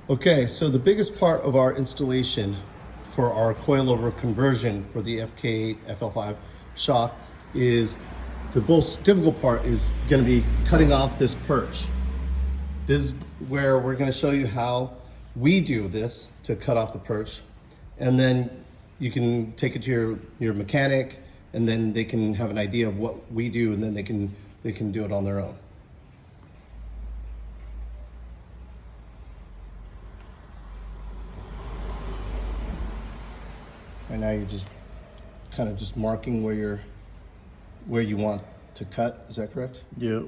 Okay, so the biggest part of our installation for our coilover conversion for the FK8 FL5 shock is the most difficult part is going to be cutting off this perch. This is where we're going to show you how we do this to cut off the perch, and then you can take it to your mechanic, and then they can have an idea of what we do, and then they can do it on their own. Right now you're just kind of just marking where you want to cut. Is that correct? Yep.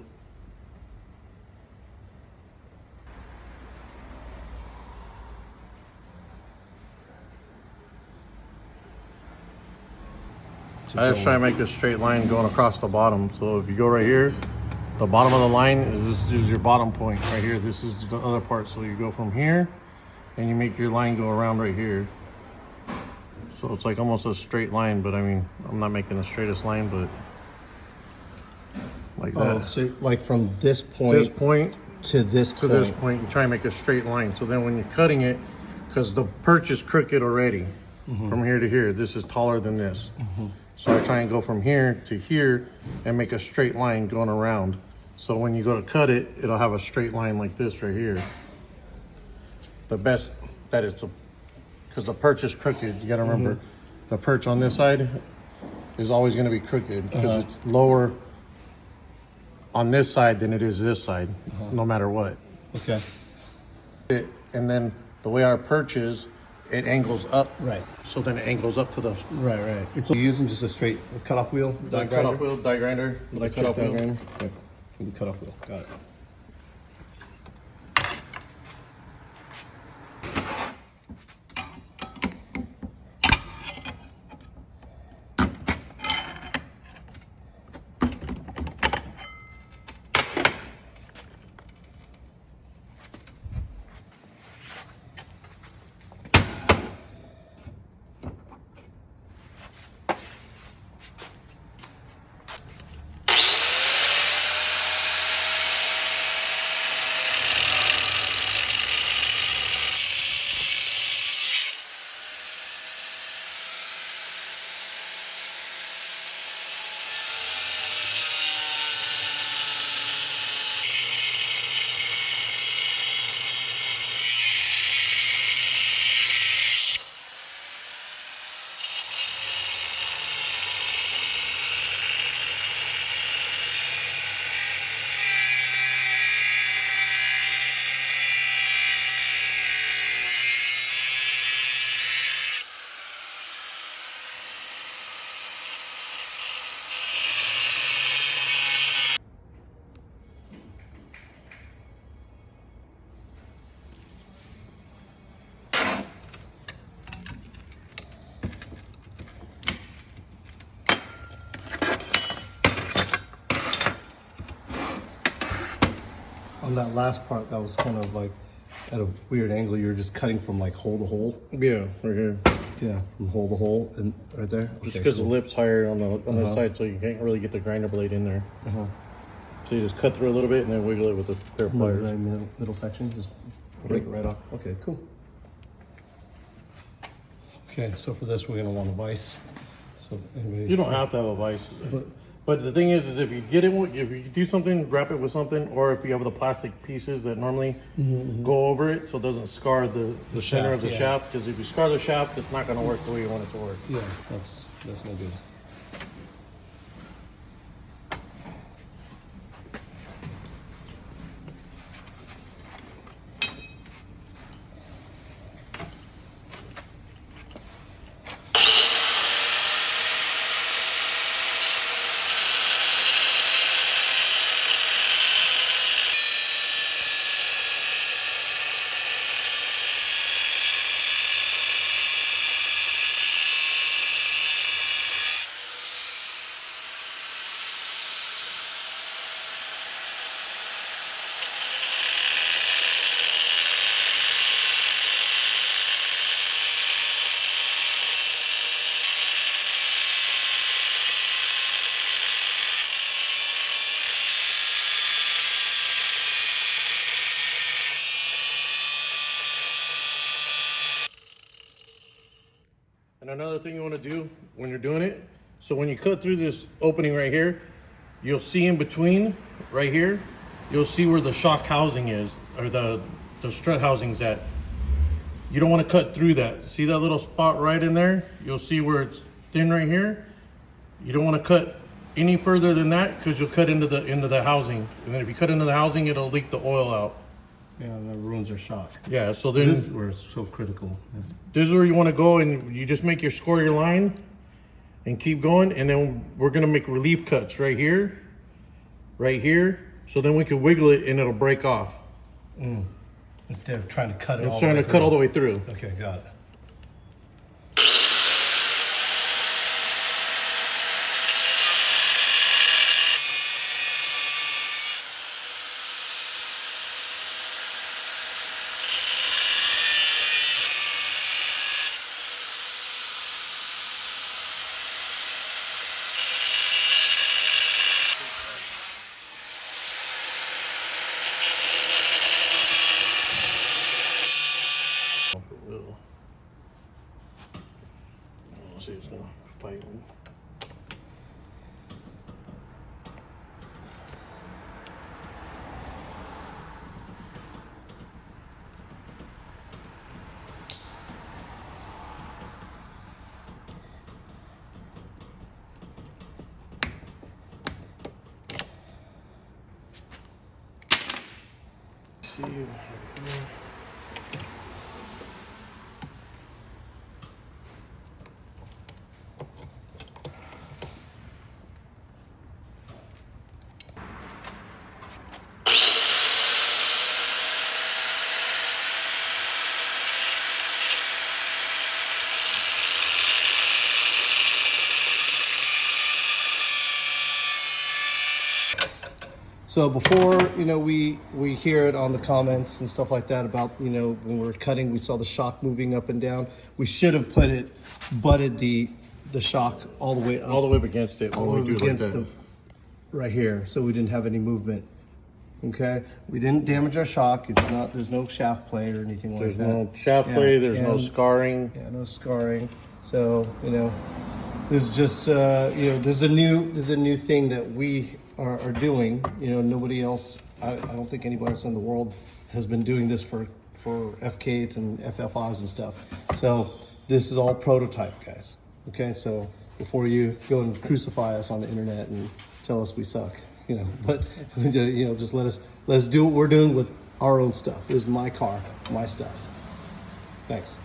I just try to make a straight line going across the bottom. So if you go right here, the bottom of the line is your bottom point right here. This is the other part. So you go from here and you make your line go around right here. So it's like almost a straight line, but I mean, I'm not making the straightest line, but like that. Oh, so like from this point to this point. This point, you try and make a straight line. So then when you're cutting it, because the perch is crooked already, from here to here, this is taller than this. So I try and go from here to here and make a straight line going around. So when you go to cut it, it'll have a straight line like this right here. The best that it's because the perch is crooked. You gotta remember, the perch on this side is always gonna be crooked because it's lower on this side than it is this side, no matter what. Okay. And then the way our perch is, it angles up. Right. So then it angles up to the... Right. It's using just a straight cutoff wheel? Cutoff wheel, die grinder, with a cutoff wheel. Okay. With the cutoff wheel, got it. On that last part, that was kind of like at a weird angle. You were just cutting from like hole to hole. Yeah, right here. Yeah, from hole to hole, and right there. Just because the lip's higher on this side, so you can't really get the grinder blade in there. So you just cut through a little bit and then wiggle it with a pair of pliers. Right middle section, just break it right off. Okay, cool. Okay, so for this, we're gonna want a vise. So anyway, You don't have to have a vise. But the thing is if you get it, if you do something, wrap it with something, or if you have the plastic pieces that normally go over it so it doesn't scar the center of the shaft, because if you scar the shaft, it's not gonna work the way you want it to work. yeah, that's no good. And another thing you want to do when you're doing it, so when you cut through this opening right here, you'll see in between right here, you'll see where the shock housing is, or the strut housing's at. You don't want to cut through that. See that little spot right in there? You'll see where it's thin right here. You don't want to cut any further than that because you'll cut into the housing. And then if you cut into the housing, it'll leak the oil out. Yeah, that ruins our shot. Yeah, so then This is where it's so critical. this is where you want to go, and you just score your line and keep going. And then we're going to make relief cuts right here. So then we can wiggle it and it'll break off. Instead of trying to cut it all It's the trying way to cut through. all the way through. Okay, got it. Let's see, it's gonna fight me. See. So before, we hear it on the comments and stuff like that about, when we're cutting, we saw the shock moving up and down. We should have butted the shock all the way up. All the way up against it. all When the we way do like against that. right here, so we didn't have any movement. Okay, we didn't damage our shock. There's no shaft play or anything There's like that. no shaft play. There's no and- scarring. Yeah, no scarring. So this is just this is a new thing that we are doing. Nobody else. I don't think anybody else in the world has been doing this for FK8s and FL5s and stuff. So this is all prototype, guys. Okay, so before you go and crucify us on the internet and tell us we suck, but just let's do what we're doing with our own stuff. This is my car, my stuff. Thanks.